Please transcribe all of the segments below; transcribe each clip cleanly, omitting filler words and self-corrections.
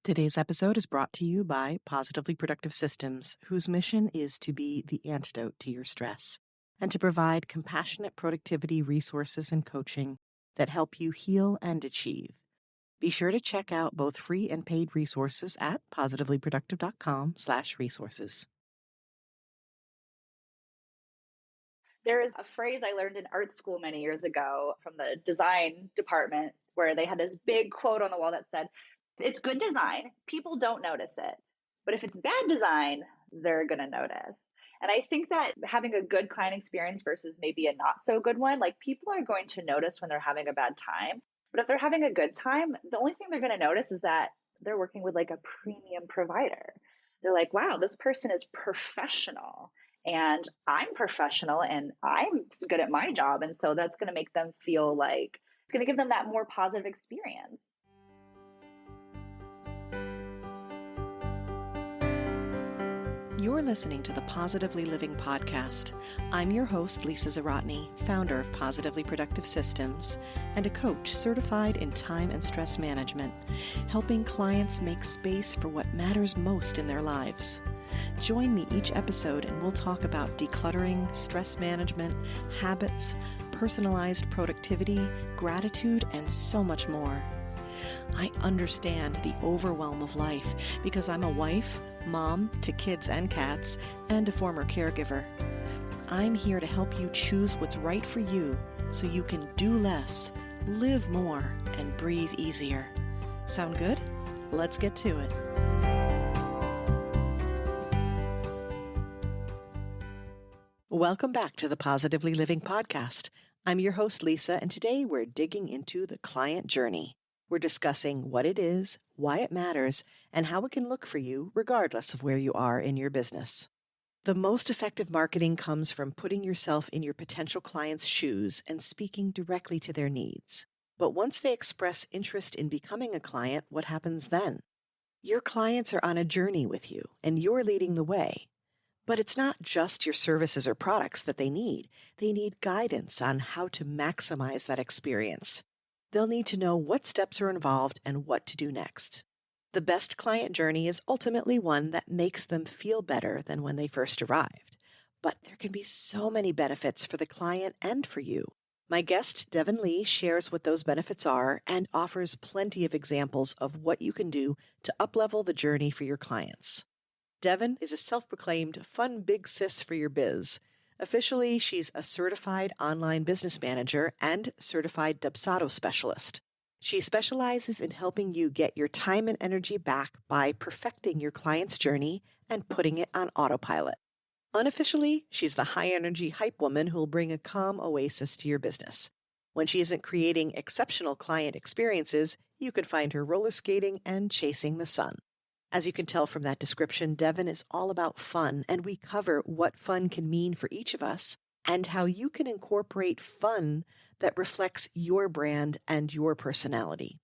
Today's episode is brought to you by Positively Productive Systems, whose mission is to be the antidote to your stress and to provide compassionate productivity resources and coaching that help you heal and achieve. Be sure to check out both free and paid resources at positivelyproductive.com/resources. There is a phrase I learned in art school many years ago from the design department where they had this big quote on the wall that said, "It's good design. People don't notice it. But if it's bad design, they're going to notice." And I think that having a good client experience versus maybe a not so good one, like people are going to notice when they're having a bad time. But if they're having a good time, the only thing they're going to notice is that they're working with like a premium provider. They're like, wow, this person is professional and I'm professional and I'm good at my job. And so that's going to make them feel like it's going to give them that more positive experience. You're listening to the Positively Living Podcast. I'm your host, Lisa Zawrotny, founder of Positively Productive Systems and a coach certified in time and stress management, helping clients make space for what matters most in their lives. Join me each episode and we'll talk about decluttering, stress management, habits, personalized productivity, gratitude, and so much more. I understand the overwhelm of life because I'm a wife, mom to kids and cats, and a former caregiver. I'm here to help you choose what's right for you so you can do less, live more, and breathe easier. Sound good? Let's get to it. Welcome back to the Positively Living Podcast. I'm your host, Lisa, and today we're digging into the client journey. We're discussing what it is, why it matters, and how it can look for you regardless of where you are in your business. The most effective marketing comes from putting yourself in your potential clients' shoes and speaking directly to their needs. But once they express interest in becoming a client, what happens then? Your clients are on a journey with you, and you're leading the way. But it's not just your services or products that they need. They need guidance on how to maximize that experience. They'll need to know what steps are involved and what to do next. The best client journey is ultimately one that makes them feel better than when they first arrived. But there can be so many benefits for the client and for you. My guest, Devin Lee, shares what those benefits are and offers plenty of examples of what you can do to uplevel the journey for your clients. Devin is a self-proclaimed fun big sis for your biz. Officially, she's a certified online business manager and certified Dubsado specialist. She specializes in helping you get your time and energy back by perfecting your client's journey and putting it on autopilot. Unofficially, she's the high-energy hype woman who'll bring a calm oasis to your business. When she isn't creating exceptional client experiences, you can find her roller skating and chasing the sun. As you can tell from that description, Devin is all about fun, and we cover what fun can mean for each of us and how you can incorporate fun that reflects your brand and your personality.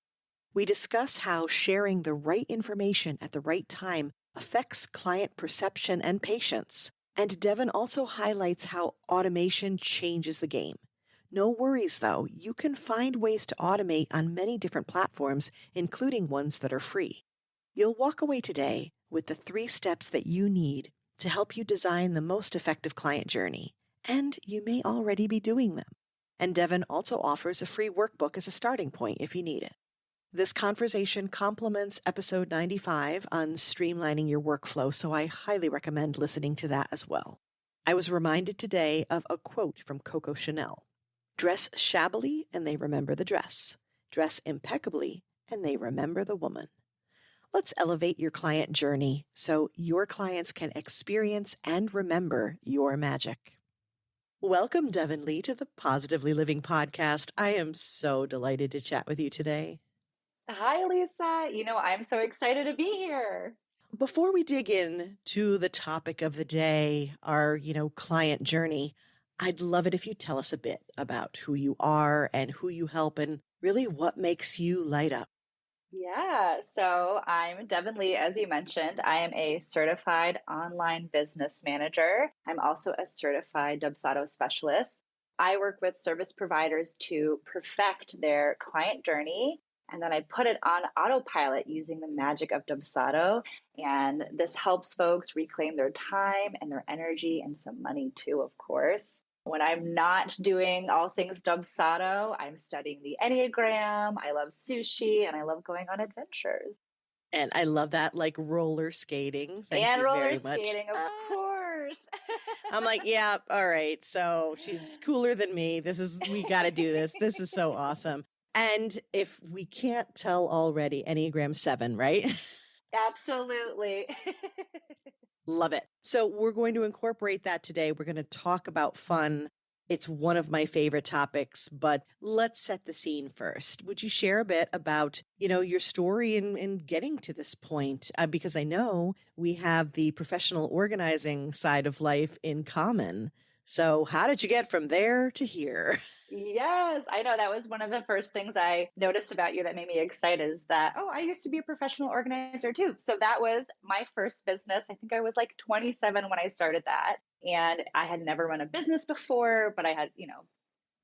We discuss how sharing the right information at the right time affects client perception and patience. And Devin also highlights how automation changes the game. No worries, though. You can find ways to automate on many different platforms, including ones that are free. You'll walk away today with the 3 steps that you need to help you design the most effective client journey, and you may already be doing them. And Devin also offers a free workbook as a starting point if you need it. This conversation complements episode 95 on streamlining your workflow, so I highly recommend listening to that as well. I was reminded today of a quote from Coco Chanel. "Dress shabbily and they remember the dress. Dress impeccably and they remember the woman." Let's elevate your client journey so your clients can experience and remember your magic. Welcome, Devin Lee, to the Positively Living Podcast. I am so delighted to chat with you today. Hi, Lisa. I'm so excited to be here. Before we dig in to the topic of the day, our, client journey, I'd love it if you tell us a bit about who you are and who you help and really what makes you light up. Yeah, so I'm Devin Lee, as you mentioned. I am a certified online business manager. I'm also a certified Dubsado specialist. I work with service providers to perfect their client journey And then I put it on autopilot using the magic of Dubsado. And this helps folks reclaim their time and their energy and some money too, of course. When I'm not doing all things Dubsado, I'm studying the Enneagram, I love sushi, and I love going on adventures. And I love that, like roller skating. Thank And you roller very much. skating, of course. I'm like, yeah, all right. So she's cooler than me. We got to do this. This is so awesome. And if we can't tell already, Enneagram 7, right? Absolutely. Love it. So we're going to incorporate that today. We're going to talk about fun. It's one of my favorite topics, but let's set the scene first. Would you share a bit about, your story in getting to this point? Because I know we have the professional organizing side of life in common. So how did you get from there to here? Yes, I know that was one of the first things I noticed about you that made me excited is that, oh, I used to be a professional organizer too. So that was my first business. I think I was like 27 when I started that. And I had never run a business before, but I had,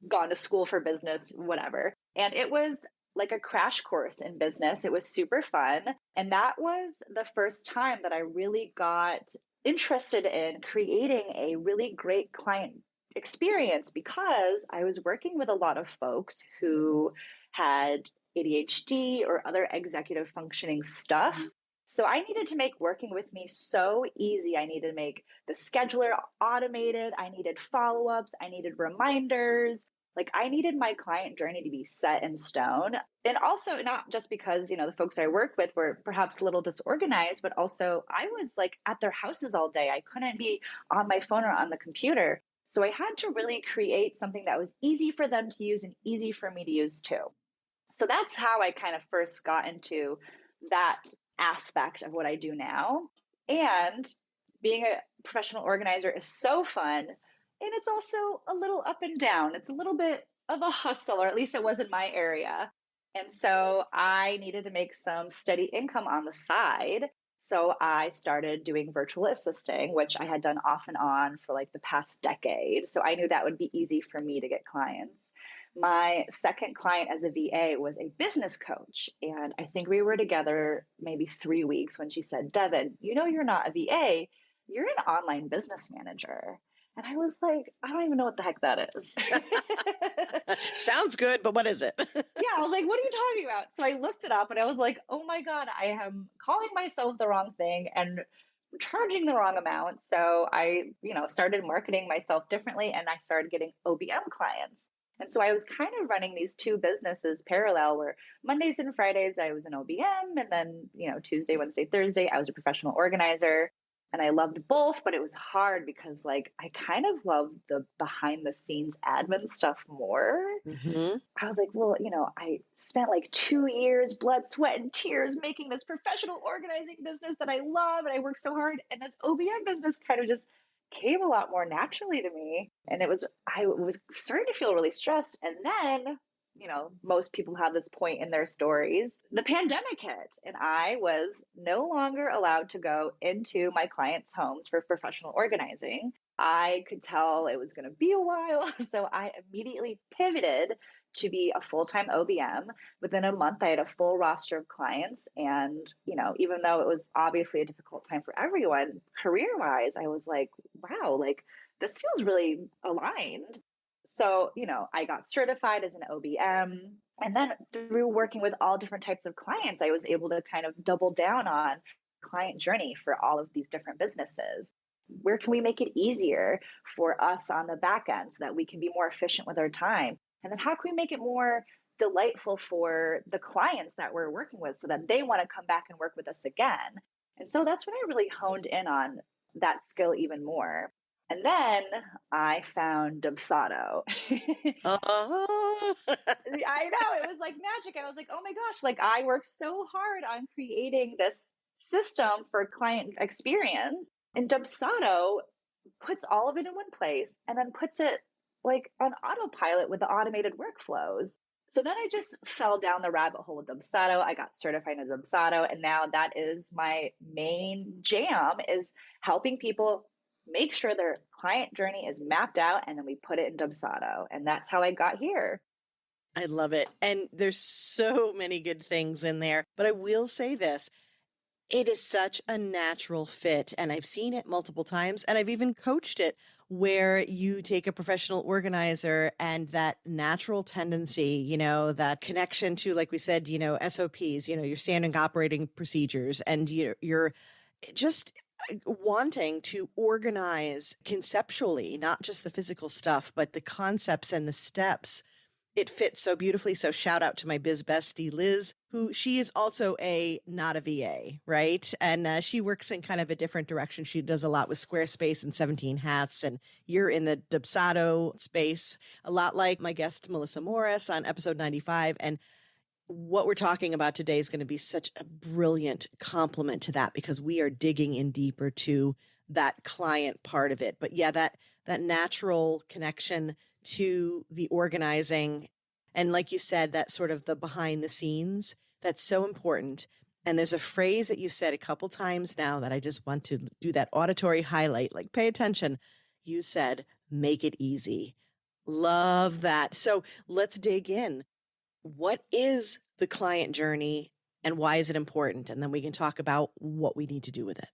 gone to school for business, whatever. And it was like a crash course in business. It was super fun. And that was the first time that I really got interested in creating a really great client experience because I was working with a lot of folks who had ADHD or other executive functioning stuff. So I needed to make working with me so easy. I needed to make the scheduler automated. I needed follow-ups. I needed reminders. Like I needed my client journey to be set in stone. And also not just because, the folks I worked with were perhaps a little disorganized, but also I was like at their houses all day. I couldn't be on my phone or on the computer. So I had to really create something that was easy for them to use and easy for me to use too. So that's how I kind of first got into that aspect of what I do now. And being a professional organizer is so fun. And it's also a little up and down. It's a little bit of a hustle, or at least it was in my area. And so I needed to make some steady income on the side. So I started doing virtual assisting, which I had done off and on for like the past decade. So I knew that would be easy for me to get clients. My second client as a VA was a business coach. And I think we were together maybe 3 weeks when she said, Devin, you're not a VA, you're an online business manager. And I was like, I don't even know what the heck that is. Sounds good, but what is it? Yeah, I was like, what are you talking about? So I looked it up and I was like, oh my God, I am calling myself the wrong thing and charging the wrong amount. So I, started marketing myself differently and I started getting OBM clients. And so I was kind of running these two businesses parallel where Mondays and Fridays I was an OBM and then, Tuesday, Wednesday, Thursday, I was a professional organizer. And I loved both, but it was hard because like I kind of love the behind the scenes admin stuff more. Mm-hmm. I was like, well, I spent like 2 years, blood, sweat, and tears making this professional organizing business that I love and I worked so hard. And this OBM business kind of just came a lot more naturally to me. And I was starting to feel really stressed. And then, most people have this point in their stories. The pandemic hit and I was no longer allowed to go into my clients' homes for professional organizing. I could tell it was going to be a while. So I immediately pivoted to be a full-time OBM. Within a month, I had a full roster of clients. And, even though it was obviously a difficult time for everyone, career-wise, I was like, wow, like this feels really aligned. So, I got certified as an OBM. And then through working with all different types of clients, I was able to kind of double down on client journey for all of these different businesses. Where can we make it easier for us on the back end so that we can be more efficient with our time? And then how can we make it more delightful for the clients that we're working with so that they want to come back and work with us again? And so that's when I really honed in on that skill even more. And then I found Dubsado. Oh. I know, it was like magic. I was like, oh my gosh, like I worked so hard on creating this system for client experience. And Dubsado puts all of it in one place and then puts it like on autopilot with the automated workflows. So then I just fell down the rabbit hole with Dubsado. I got certified in Dubsado, and now that is my main jam, is helping people make sure their client journey is mapped out, and then we put it in Dubsado. And that's how I got here. I love it. And there's so many good things in there. But I will say this. It is such a natural fit. And I've seen it multiple times. And I've even coached it where you take a professional organizer and that natural tendency, that connection to, like we said, SOPs, your standard operating procedures, and you're just wanting to organize conceptually, not just the physical stuff, but the concepts and the steps. It fits so beautifully. So shout out to my biz bestie, Liz, who she is also not a VA, right? And she works in kind of a different direction. She does a lot with Squarespace and 17 Hats. And you're in the Dubsado space, a lot like my guest, Melissa Morris, on episode 95. And what we're talking about today is going to be such a brilliant complement to that, because we are digging in deeper to that client part of it. But yeah, that natural connection to the organizing. And like you said, that sort of the behind the scenes, that's so important. And there's a phrase that you've said a couple times now that I just want to do that auditory highlight, like pay attention. You said, make it easy. Love that. So let's dig in. What is the client journey and why is it important? And then we can talk about what we need to do with it.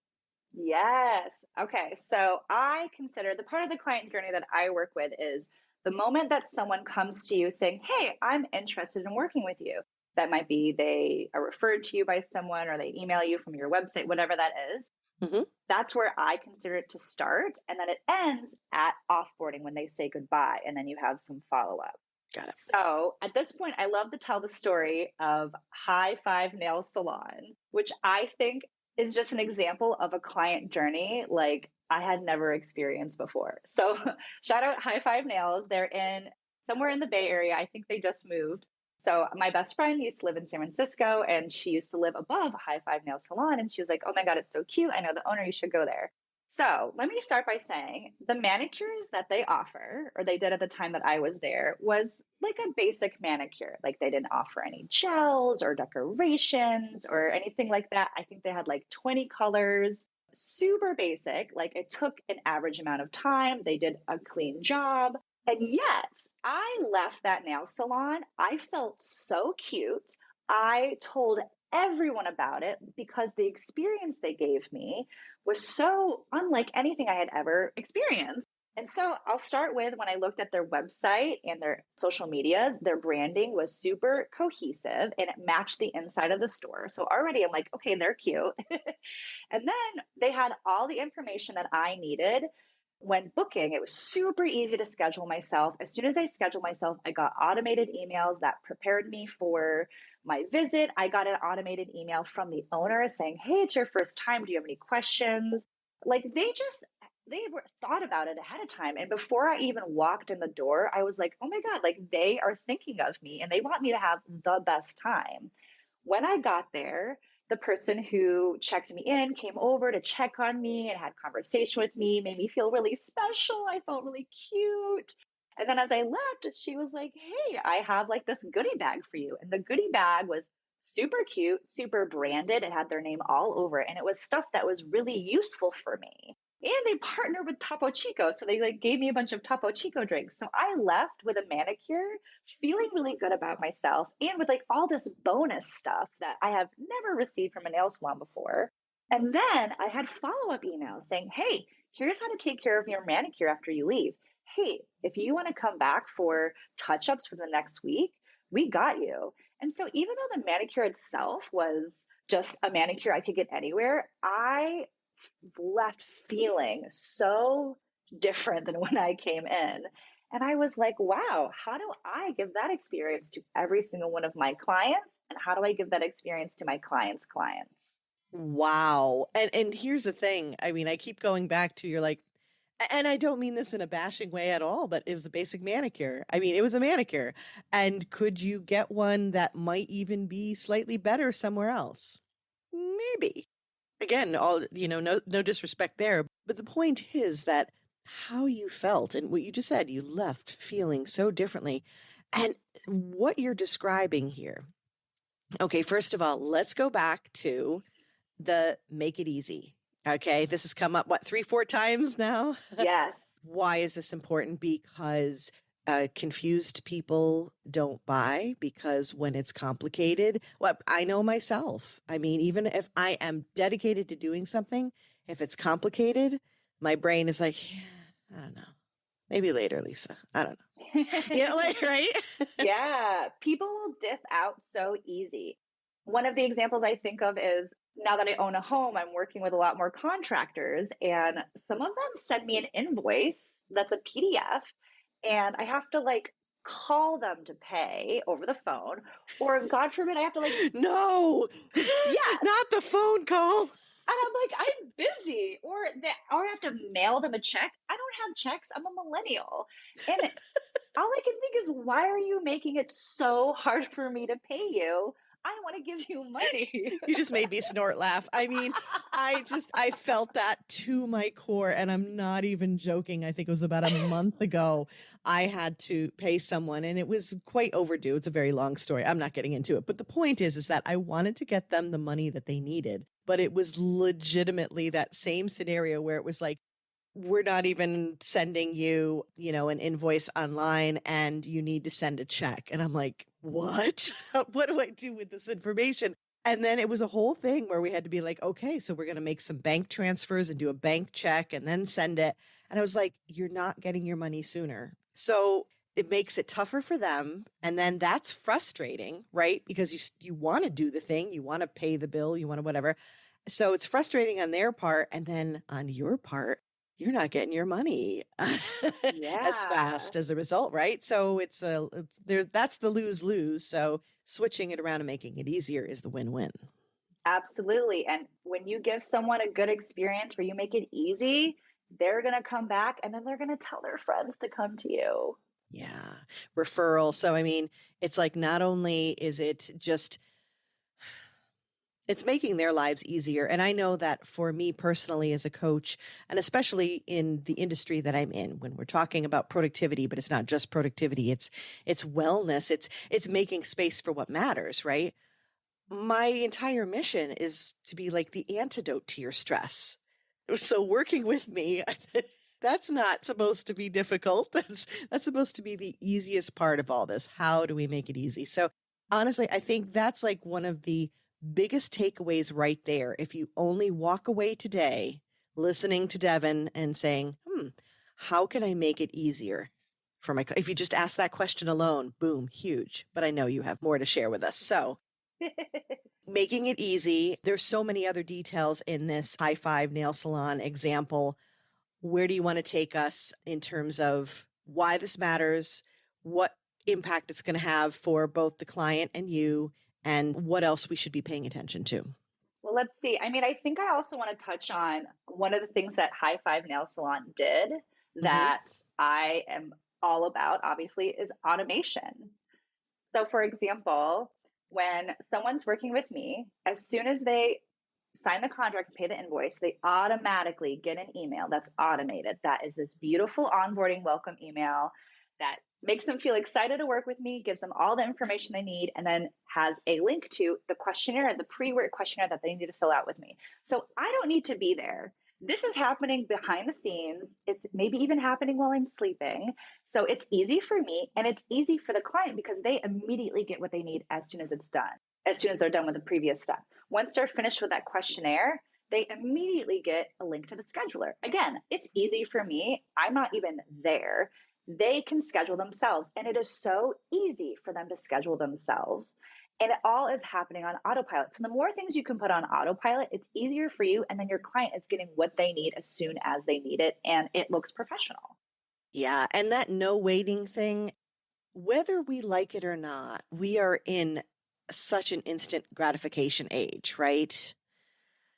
Yes. Okay. So I consider the part of the client journey that I work with is the moment that someone comes to you saying, hey, I'm interested in working with you. That might be they are referred to you by someone or they email you from your website, whatever that is. Mm-hmm. That's where I consider it to start. And then it ends at offboarding when they say goodbye. And then you have some follow-up. Got it. So at this point, I love to tell the story of High Five Nail Salon, which I think is just an example of a client journey like I had never experienced before. So shout out High Five Nails. They're in somewhere in the Bay Area. I think they just moved. So my best friend used to live in San Francisco and she used to live above High Five Nail Salon. And she was like, oh my God, it's so cute. I know the owner, you should go there. So let me start by saying the manicures that they offer, or they did at the time that I was there, was like a basic manicure. Like they didn't offer any gels or decorations or anything like that. I think they had like 20 colors, super basic. Like it took an average amount of time. They did a clean job. And yet I left that nail salon. I felt so cute. I told everyone about it because the experience they gave me was so unlike anything I had ever experienced. And so I'll start with when I looked at their website and their social medias, their branding was super cohesive and it matched the inside of the store. So already I'm like, okay, they're cute. And then they had all the information that I needed. When booking, it was super easy to schedule myself. As soon as I scheduled myself, I got automated emails that prepared me for my visit. I got an automated email from the owner saying, hey, it's your first time. Do you have any questions? Like they were thought about it ahead of time. And before I even walked in the door, I was like, oh my God, like they are thinking of me and they want me to have the best time. When I got there, the person who checked me in came over to check on me and had conversation with me, made me feel really special. I felt really cute. And then as I left, she was like, hey, I have like this goodie bag for you. And the goodie bag was super cute, super branded. It had their name all over it. And it was stuff that was really useful for me. And they partnered with Topo Chico. So they like gave me a bunch of Topo Chico drinks. So I left with a manicure feeling really good about myself and with like all this bonus stuff that I have never received from a nail salon before. And then I had follow-up emails saying, hey, here's how to take care of your manicure after you leave. Hey, if you want to come back for touch-ups for the next week, we got you. And so even though the manicure itself was just a manicure I could get anywhere, I left feeling so different than when I came in. And I was like, wow, how do I give that experience to every single one of my clients? And how do I give that experience to my clients' clients? Wow. And here's the thing. I mean, I keep going back to you're like, and I don't mean this in a bashing way at all, but it was a basic manicure. I mean, it was a manicure. And could you get one that might even be slightly better somewhere else? Maybe. Again, no disrespect there. But the point is that how you felt and what you just said, you left feeling so differently. And what you're describing here. Okay, first of all, let's go back to the make it easy. Okay, this has come up, 3-4 times now? Yes. Why is this important? Because Confused people don't buy because when it's complicated, well, I know myself. I mean, even if I am dedicated to doing something, if it's complicated, my brain is like, "Yeah, I don't know. Maybe later, Lisa. I don't know." Yeah, like, right? Yeah, people will dip out so easy. One of the examples I think of is now that I own a home, I'm working with a lot more contractors, and some of them send me an invoice that's a PDF, and I have to like call them to pay over the phone, or God forbid, I have to like, No, yes. not the phone call. And I'm like, I'm busy, or I have to mail them a check. I don't have checks. I'm a millennial. And all I can think is, why are you making it so hard for me to pay you? I want to give you money. You just made me snort laugh. I mean, I felt that to my core, and I'm not even joking. I think it was about a month ago. I had to pay someone, and it was quite overdue. It's a very long story. I'm not getting into it. But the point is that I wanted to get them the money that they needed. But it was legitimately that same scenario where it was like, we're not even sending you, an invoice online and you need to send a check. And I'm like, what? What do I do with this information? And then it was a whole thing where we had to be like, okay, so we're going to make some bank transfers and do a bank check and then send it. And I was like, you're not getting your money sooner. So it makes it tougher for them. And then that's frustrating, right? Because you want to do the thing, you want to pay the bill, you want to whatever. So it's frustrating on their part. And then on your part, you're not getting your money as Yeah, fast as a result, right? So that's the lose-lose. So switching it around and making it easier is the win-win. absolutely. And when you give someone a good experience where you make it easy, they're going to come back and then they're going to tell their friends to come to you. Yeah. Referral. So, I mean, it's like not only is it just it's making their lives easier. And I know that for me personally as a coach, and especially in the industry that I'm in, when we're talking about productivity, but it's not just productivity, it's wellness, it's making space for what matters, right? My entire mission is to be like the antidote to your stress. So working with me, that's not supposed to be difficult. That's supposed to be the easiest part of all this. How do we make it easy? So honestly, I think that's like one of the biggest takeaways right there. If you only walk away today listening to Devin and saying, how can I make it easier for if you just ask that question alone, boom, huge. But I know you have more to share with us. So making it easy. There's so many other details in this high five nail salon example. Where do you want to take us in terms of why this matters, what impact it's going to have for both the client and you, and what else we should be paying attention to? Well, let's see. I mean, I think I also want to touch on one of the things that High Five Nail Salon did Mm-hmm. that I am all about, obviously, is automation. So, for example, when someone's working with me, as soon as they sign the contract and pay the invoice, they automatically get an email that's automated. That is this beautiful onboarding welcome email that makes them feel excited to work with me, gives them all the information they need, and then has a link to the questionnaire, the pre-work questionnaire that they need to fill out with me. So I don't need to be there. This is happening behind the scenes. It's maybe even happening while I'm sleeping. So it's easy for me and it's easy for the client because they immediately get what they need as soon as it's done, as soon as they're done with the previous step. Once they're finished with that questionnaire, they immediately get a link to the scheduler. Again, it's easy for me. I'm not even there. They can schedule themselves, and it is so easy for them to schedule themselves. And it all is happening on autopilot. So the more things you can put on autopilot, it's easier for you. And then your client is getting what they need as soon as they need it. And it looks professional. Yeah. And that no waiting thing, whether we like it or not, we are in such an instant gratification age, right?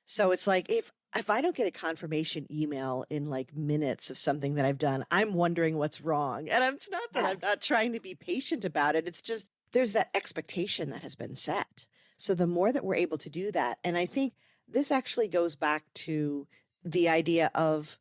So it's like if I don't get a confirmation email in like minutes of something that I've done, I'm wondering what's wrong. And it's not that I'm not Yes. trying to be patient about it. It's just there's that expectation that has been set. So the more that we're able to do that, and I think this actually goes back to the idea of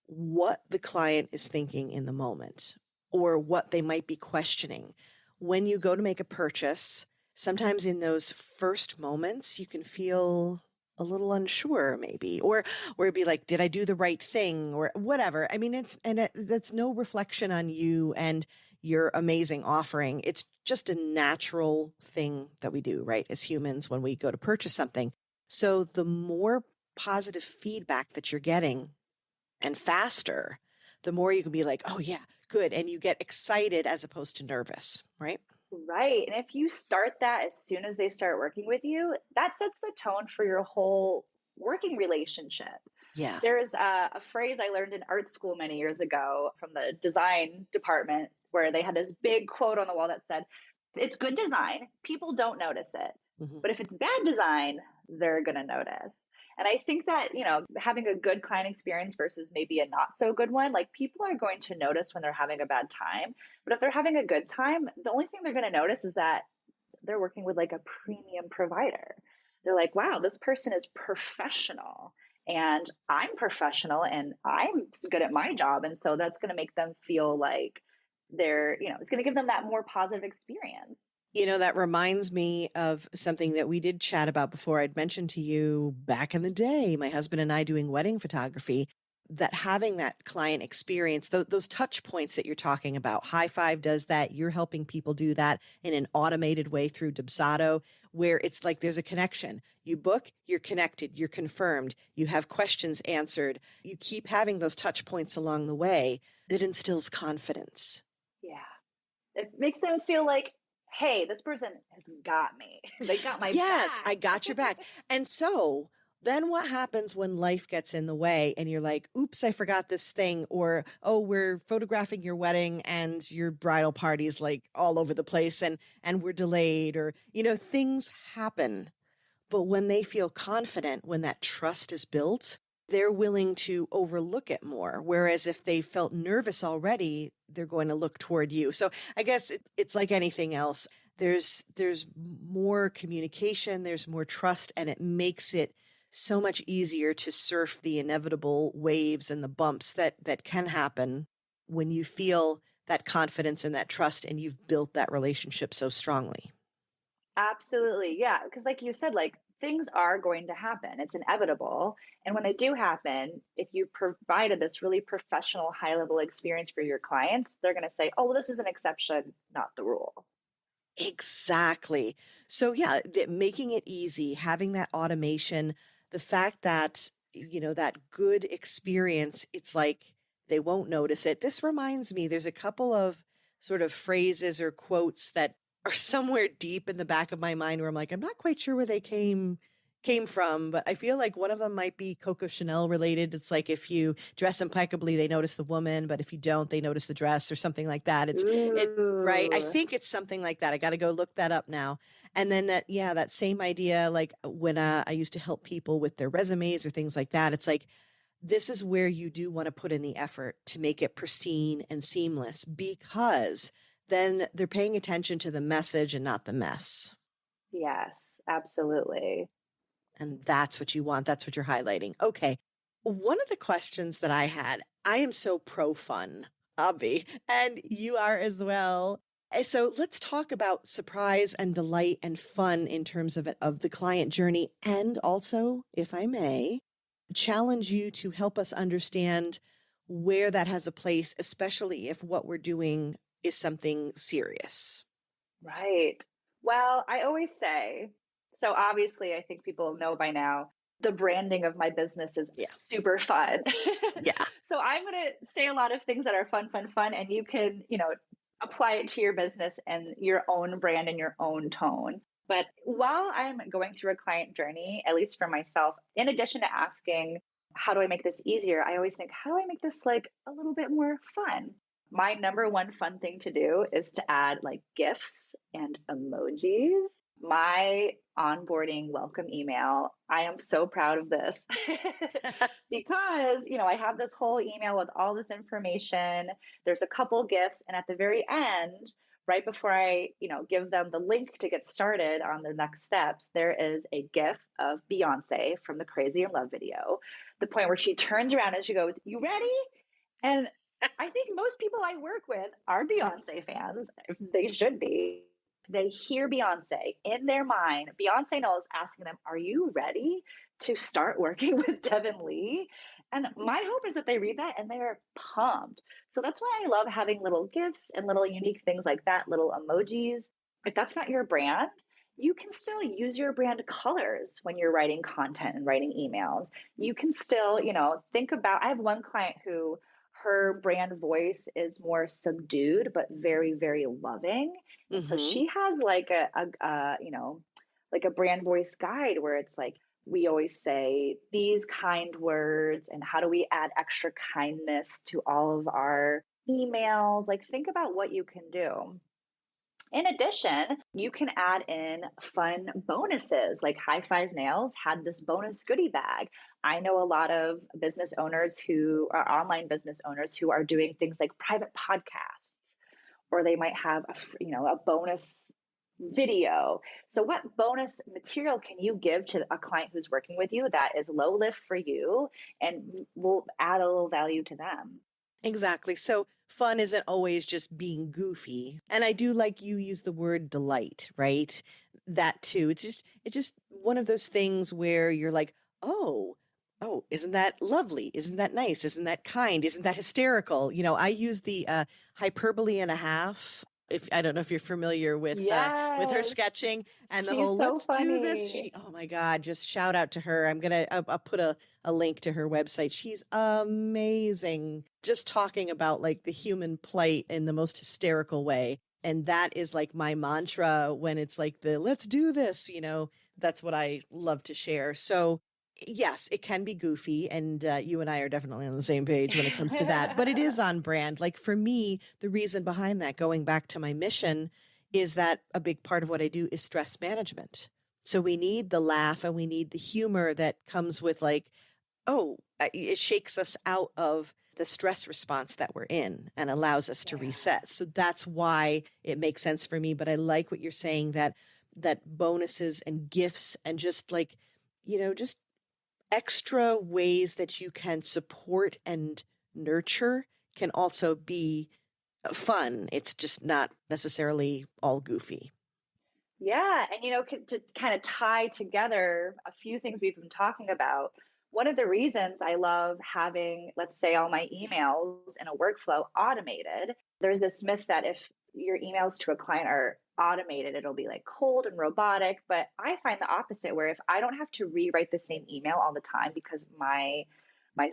what the client is thinking in the moment or what they might be questioning. When you go to make a purchase, sometimes in those first moments, you can feel a little unsure maybe, or it'd be like, did I do the right thing or whatever? I mean, that's no reflection on you. And your amazing offering. It's just a natural thing that we do, right? As humans, when we go to purchase something. So the more positive feedback that you're getting and faster, the more you can be like, oh yeah, good. And you get excited as opposed to nervous, right? Right. And if you start that as soon as they start working with you, that sets the tone for your whole working relationship. Yeah. There's a phrase I learned in art school many years ago from the design department where they had this big quote on the wall that said, it's good design. People don't notice it. Mhm. But if it's bad design, they're going to notice. And I think that, having a good client experience versus maybe a not so good one, like people are going to notice when they're having a bad time. But if they're having a good time, the only thing they're going to notice is that they're working with like a premium provider. They're like, wow, this person is professional and I'm professional and I'm good at my job. And so that's going to make them feel like it's going to give them that more positive experience. That reminds me of something that we did chat about before. I'd mentioned to you back in the day, my husband and I doing wedding photography, that having that client experience, those touch points that you're talking about, High Five does that. You're helping people do that in an automated way through Dubsado, where it's like there's a connection. You book, you're connected, you're confirmed, you have questions answered. You keep having those touch points along the way. It instills confidence. Yeah. It makes them feel like, hey, this person has got me. They got my Yes, back. I got your back. And so then what happens when life gets in the way and you're like, oops, I forgot this thing, or, oh, we're photographing your wedding and your bridal party is like all over the place and we're delayed, or, things happen. But when they feel confident, when that trust is built, they're willing to overlook it more. Whereas if they felt nervous already, they're going to look toward you. So I guess it's like anything else. There's more communication, there's more trust, and it makes it so much easier to surf the inevitable waves and the bumps that can happen when you feel that confidence and that trust and you've built that relationship so strongly. Absolutely. Yeah. Because, like you said, like things are going to happen, it's inevitable. And when they do happen, if you provided this really professional, high level experience for your clients, they're going to say, oh, well, this is an exception, not the rule. Exactly. So yeah, making it easy, having that automation, the fact that, that good experience, it's like they won't notice it. This reminds me, there's a couple of sort of phrases or quotes that are somewhere deep in the back of my mind where I'm like, I'm not quite sure where they came from, but I feel like one of them might be Coco Chanel related. It's like if you dress impeccably, they notice the woman, but if you don't, they notice the dress or something like that. It right. I Ooh. think it's something like that. I got to go look that up now. And then that same idea, like when I used to help people with their resumes or things like that, it's like, this is where you do want to put in the effort to make it pristine and seamless, because then they're paying attention to the message and not the mess. Yes, absolutely. And that's what you want. That's what you're highlighting. Okay. One of the questions that I had, I am so pro fun, Abby, and you are as well. So let's talk about surprise and delight and fun in terms of the client journey. And also, if I may, challenge you to help us understand where that has a place, especially if what we're doing is something serious. Right. Well, I always say, so obviously, I think people know by now, the branding of my business is Yeah. super fun. Yeah. So I'm going to say a lot of things that are fun, fun, fun, and you can, apply it to your business and your own brand and your own tone. But while I'm going through a client journey, at least for myself, in addition to asking, how do I make this easier? I always think, how do I make this like a little bit more fun? My number one fun thing to do is to add like GIFs and emojis. My onboarding welcome email, I am so proud of this because, I have this whole email with all this information. There's a couple GIFs, and at the very end, right before I, give them the link to get started on the next steps, there is a GIF of Beyonce from the Crazy in Love video. The point where she turns around and she goes, "You ready?" And I think most people I work with are Beyonce fans. They should be. They hear Beyonce in their mind. Beyonce knows asking them, "Are you ready to start working with Devin Lee?" And my hope is that they read that and they are pumped. So that's why I love having little gifts and little unique things like that, little emojis. If that's not your brand, you can still use your brand colors when you're writing content and writing emails. You can still, think about, I have one client who her brand voice is more subdued, but very, very loving. And so Mm-hmm. she has like like a brand voice guide where it's like, we always say these kind words and how do we add extra kindness to all of our emails? Like, think about what you can do. In addition, you can add in fun bonuses like High Five Nails had this bonus goodie bag. I know a lot of business owners who are online business owners who are doing things like private podcasts, or they might have a bonus video. So what bonus material can you give to a client who's working with you that is low lift for you and will add a little value to them? Exactly. So fun isn't always just being goofy. And I do like you use the word delight, right? That too. It's just one of those things where you're like, oh, isn't that lovely? Isn't that nice? Isn't that kind? Isn't that hysterical? I use the hyperbole and a half. If I don't know if you're familiar with her Yes, sketching and the she's whole so let's do this. funny. Oh my God, just shout out to her. I'll put a link to her website. She's amazing. Just talking about like the human plight in the most hysterical way. And that is like my mantra when it's like the let's do this, that's what I love to share. So, yes, it can be goofy. And you and I are definitely on the same page when it comes to that. But it is on brand. Like for me, the reason behind that, going back to my mission, is that a big part of what I do is stress management. So we need the laugh and we need the humor that comes with like, it shakes us out of the stress response that we're in and allows us to Yeah. reset. So that's why it makes sense for me. But I like what you're saying that bonuses and gifts and just like, just extra ways that you can support and nurture can also be fun. It's just not necessarily all goofy. Yeah. And, to kind of tie together a few things we've been talking about, one of the reasons I love having, let's say, all my emails in a workflow automated, there's this myth that if your emails to a client are automated, it'll be like cold and robotic. But I find the opposite, where if I don't have to rewrite the same email all the time because my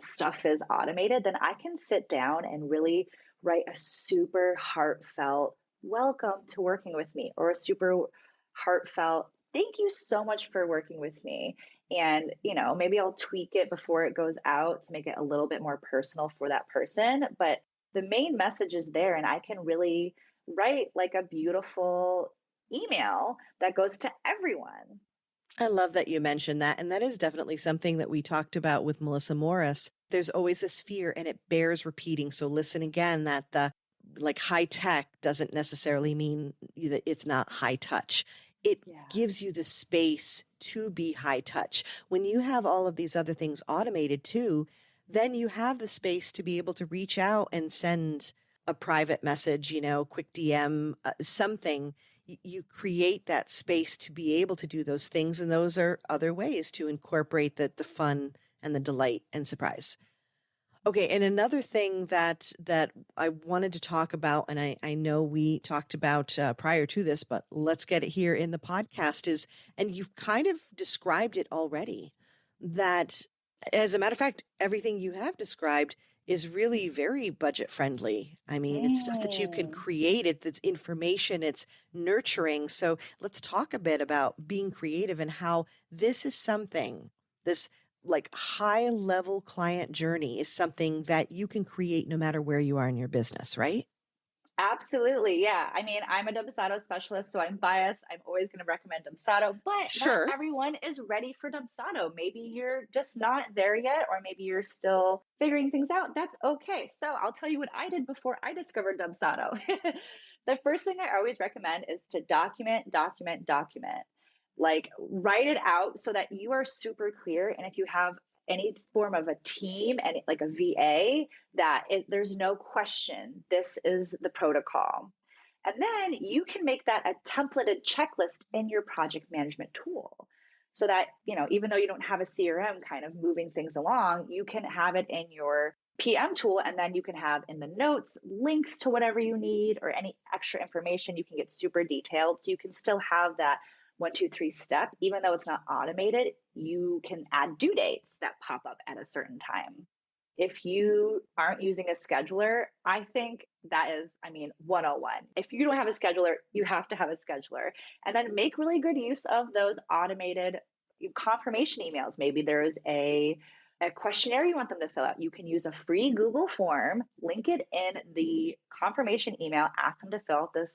stuff is automated, then I can sit down and really write a super heartfelt welcome to working with me, or a super heartfelt thank you so much for working with me. And, maybe I'll tweak it before it goes out to make it a little bit more personal for that person. But the main message is there, and I can really write like a beautiful email that goes to everyone. I love that you mentioned that. And that is definitely something that we talked about with Melissa Morris. There's always this fear and it bears repeating. So listen again that the like high tech doesn't necessarily mean that it's not high touch. It Yeah. gives you the space to be high touch. When you have all of these other things automated too, then you have the space to be able to reach out and send a private message, quick DM, something. You create that space to be able to do those things. And those are other ways to incorporate the fun and the delight and surprise. Okay, and another thing that I wanted to talk about, and I know we talked about prior to this, but let's get it here in the podcast is, and you've kind of described it already, that as a matter of fact, everything you have described is really very budget friendly. I mean, it's stuff that you can Mm. create. It's information, it's nurturing. So let's talk a bit about being creative and how this is something, this like high level client journey is something that you can create no matter where you are in your business, right? Absolutely. Yeah. I mean, I'm a Dubsado specialist, so I'm biased. I'm always going to recommend Dubsado, but not Sure. everyone is ready for Dubsado. Maybe you're just not there yet, or maybe you're still figuring things out. That's okay. So I'll tell you what I did before I discovered Dubsado. The first thing I always recommend is to document, document, document. Like, write it out so that you are super clear. And if you have any form of a team and like a VA, that there's no question this is the protocol. And then you can make that a templated checklist in your project management tool. so that, even though you don't have a CRM kind of moving things along, you can have it in your PM tool, and then you can have in the notes links to whatever you need or any extra information. You can get super detailed. So you can still have that 1, 2, 3 step, even though it's not automated. You can add due dates that pop up at a certain time. If you aren't using a scheduler, I think that is, 101. If you don't have a scheduler, you have to have a scheduler. And then make really good use of those automated confirmation emails. Maybe there's a questionnaire you want them to fill out. You can use a free Google form, link it in the confirmation email, ask them to fill out this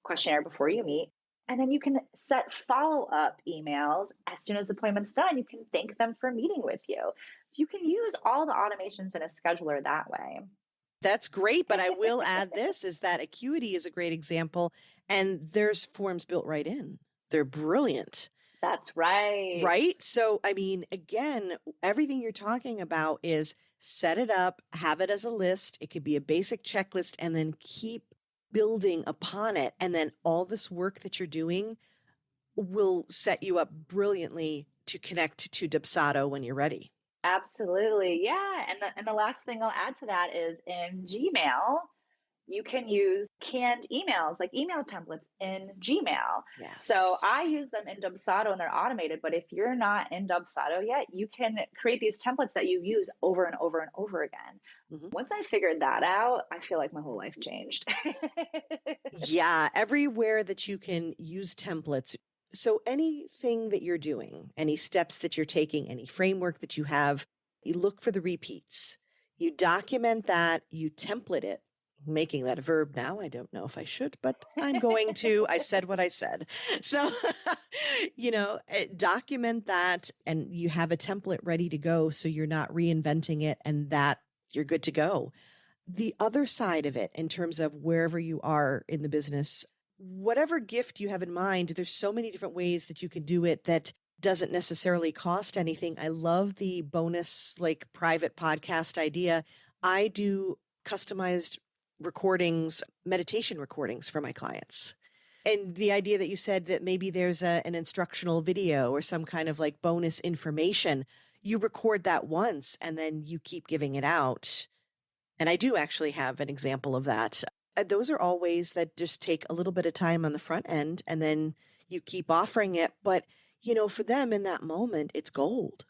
questionnaire before you meet. And then you can set follow-up emails as soon as the appointment's done. You can thank them for meeting with you. So you can use all the automations in a scheduler that way. That's great. But I will add this is that Acuity is a great example, and there's forms built right in. They're brilliant. That's right. Right? So, again, everything you're talking about is set it up, have it as a list. It could be a basic checklist, and then keep building upon it. And then all this work that you're doing will set you up brilliantly to connect to Dubsado when you're ready. Absolutely. Yeah. And the last thing I'll add to that is in Gmail, you can use canned emails, like email templates in Gmail. Yes. So I use them in Dubsado and they're automated. But if you're not in Dubsado yet, you can create these templates that you use over and over and over again. Mm-hmm. Once I figured that out, I feel like my whole life changed. Yeah. Everywhere that you can use templates. So anything that you're doing, any steps that you're taking, any framework that you have, you look for the repeats. You document that, you template it. Making that a verb now. I don't know if I should, but I'm going to. I said what I said. So, document that and you have a template ready to go. So you're not reinventing it and that you're good to go. The other side of it, in terms of wherever you are in the business, whatever gift you have in mind, there's so many different ways that you can do it that doesn't necessarily cost anything. I love the bonus, like private podcast idea. I do customized recordings, meditation recordings for my clients. And the idea that you said that maybe there's an instructional video or some kind of like bonus information, you record that once and then you keep giving it out. And I do actually have an example of that. Those are all ways that just take a little bit of time on the front end and then you keep offering it. But, for them in that moment, it's gold.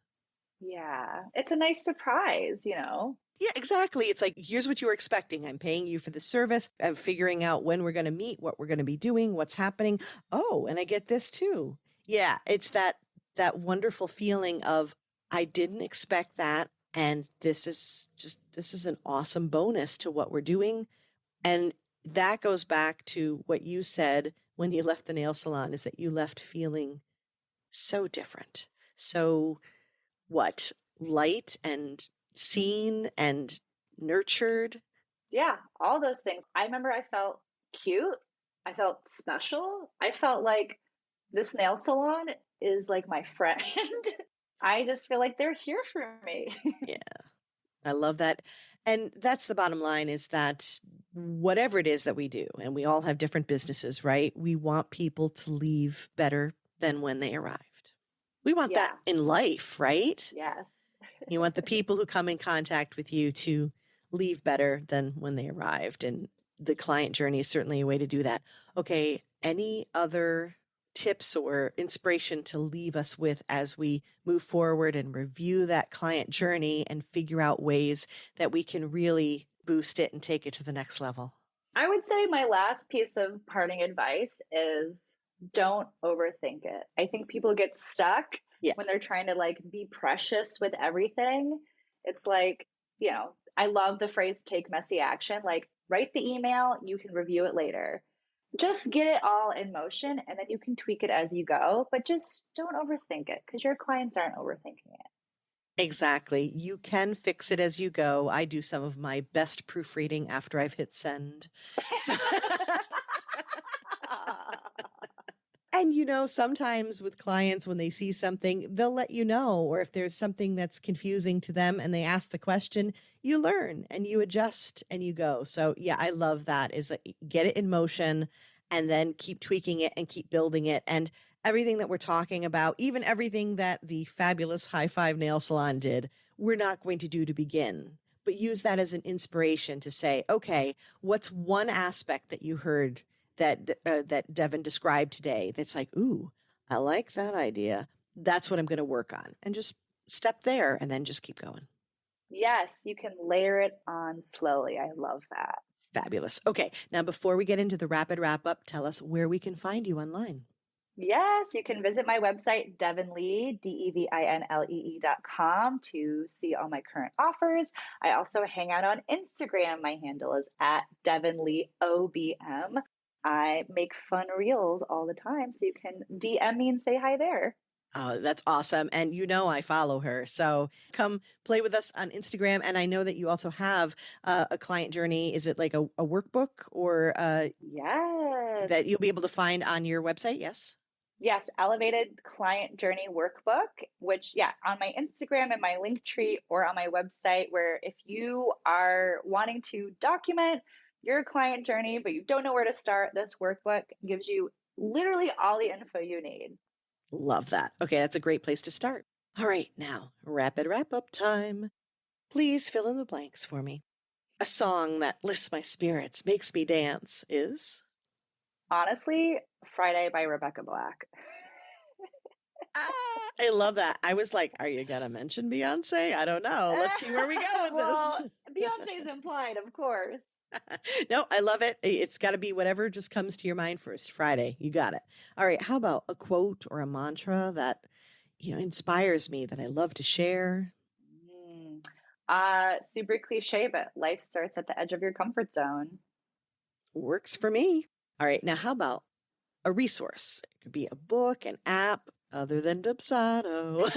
Yeah. It's a nice surprise, Yeah, exactly. It's like, here's what you were expecting. I'm paying you for the service. I'm figuring out when we're going to meet, what we're going to be doing, what's happening. Oh, and I get this too. Yeah, it's that wonderful feeling of, I didn't expect that. And this is an awesome bonus to what we're doing. And that goes back to what you said when you left the nail salon, is that you left feeling so different. So what? Light and seen and nurtured. Yeah, all those things. I remember I felt cute. I felt special. I felt like this nail salon is like my friend. I just feel like they're here for me. Yeah, I love that. And that's the bottom line, is that whatever it is that we do, and we all have different businesses, right? We want people to leave better than when they arrived. We want that in life, right? Yes. You want the people who come in contact with you to leave better than when they arrived. And the client journey is certainly a way to do that. Okay. Any other tips or inspiration to leave us with as we move forward and review that client journey and figure out ways that we can really boost it and take it to the next level? I would say my last piece of parting advice is don't overthink it. I think people get stuck when they're trying to like be precious with everything. It's like, I love the phrase, take messy action. Like, write the email, you can review it later. Just get it all in motion and then you can tweak it as you go, but just don't overthink it because your clients aren't overthinking it. Exactly. You can fix it as you go. I do some of my best proofreading after I've hit send. And, sometimes with clients, when they see something, they'll let you know. Or if there's something that's confusing to them and they ask the question, you learn and you adjust and you go. So, yeah, I love that, is get it in motion and then keep tweaking it and keep building it. And everything that we're talking about, even everything that the fabulous High Five Nail Salon did, we're not going to do to begin, but use that as an inspiration to say, okay, what's one aspect that you heard that Devin described today that's like, ooh, I like that idea. That's what I'm going to work on, and just step there and then just keep going. Yes, you can layer it on slowly. I love that. Fabulous. Okay, now before we get into the rapid wrap up, tell us where we can find you online. Yes, you can visit my website, Devin Lee, DevinLee.com, to see all my current offers. I also hang out on Instagram. My handle is at Devin Lee OBM. I make fun reels all the time, so you can DM me and say hi there. Oh, that's awesome. And I follow her. So come play with us on Instagram. And I know that you also have a client journey. Is it like a workbook or Yes. that you'll be able to find on your website? Yes. Yes, Elevated Client Journey Workbook, which, on my Instagram and my link tree or on my website, where if you are wanting to document your client journey, but you don't know where to start, this workbook gives you literally all the info you need. Love that. Okay, that's a great place to start. All right, now, rapid wrap-up time. Please fill in the blanks for me. A song that lifts my spirits, makes me dance is? Honestly, Friday by Rebecca Black. I love that. I was like, are you going to mention Beyonce? I don't know. Let's see where we go with Well, Beyonce is implied, of course. No, I love it. It's got to be whatever just comes to your mind first. Friday. You got it. All right. How about a quote or a mantra that, inspires me that I love to share? Super cliche, but life starts at the edge of your comfort zone. Works for me. All right. Now, how about a resource? It could be a book, an app, other than Dubsado,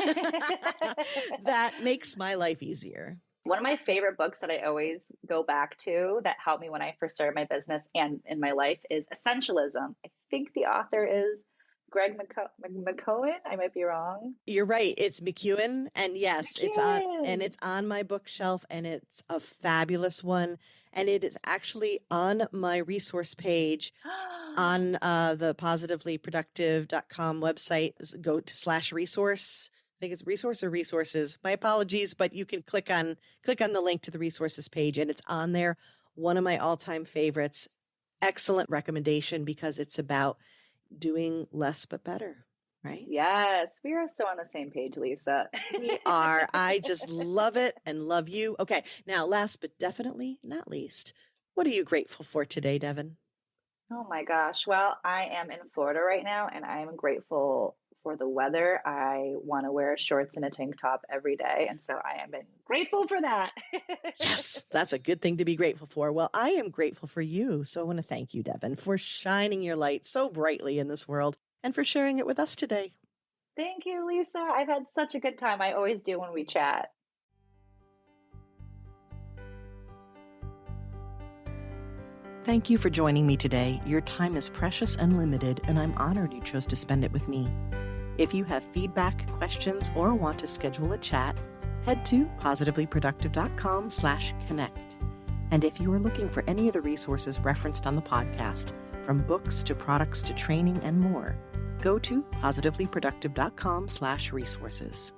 that makes my life easier. One of my favorite books that I always go back to that helped me when I first started my business and in my life is Essentialism. I think the author is Greg McKeown. I might be wrong. You're right. It's McKeown. And yes, it's on my bookshelf, and it's a fabulous one. And it is actually on my resource page on the positivelyproductive.com website. Go to /resource. I think it's resource or resources. My apologies, but you can click on the link to the resources page, and it's on there. One of my all-time favorites. Excellent recommendation, because it's about doing less but better, right? Yes, we are so on the same page, Lisa. We are. I just love it and love you. Okay, now last but definitely not least, what are you grateful for today, Devin? Oh my gosh. Well, I am in Florida right now, and I am grateful for the weather. I want to wear shorts and a tank top every day. And so I am grateful for that. Yes, that's a good thing to be grateful for. Well, I am grateful for you. So I want to thank you, Devin, for shining your light so brightly in this world and for sharing it with us today. Thank you, Lisa. I've had such a good time. I always do when we chat. Thank you for joining me today. Your time is precious and limited, and I'm honored you chose to spend it with me. If you have feedback, questions, or want to schedule a chat, head to positivelyproductive.com/connect. And if you are looking for any of the resources referenced on the podcast, from books to products to training and more, go to positivelyproductive.com/resources.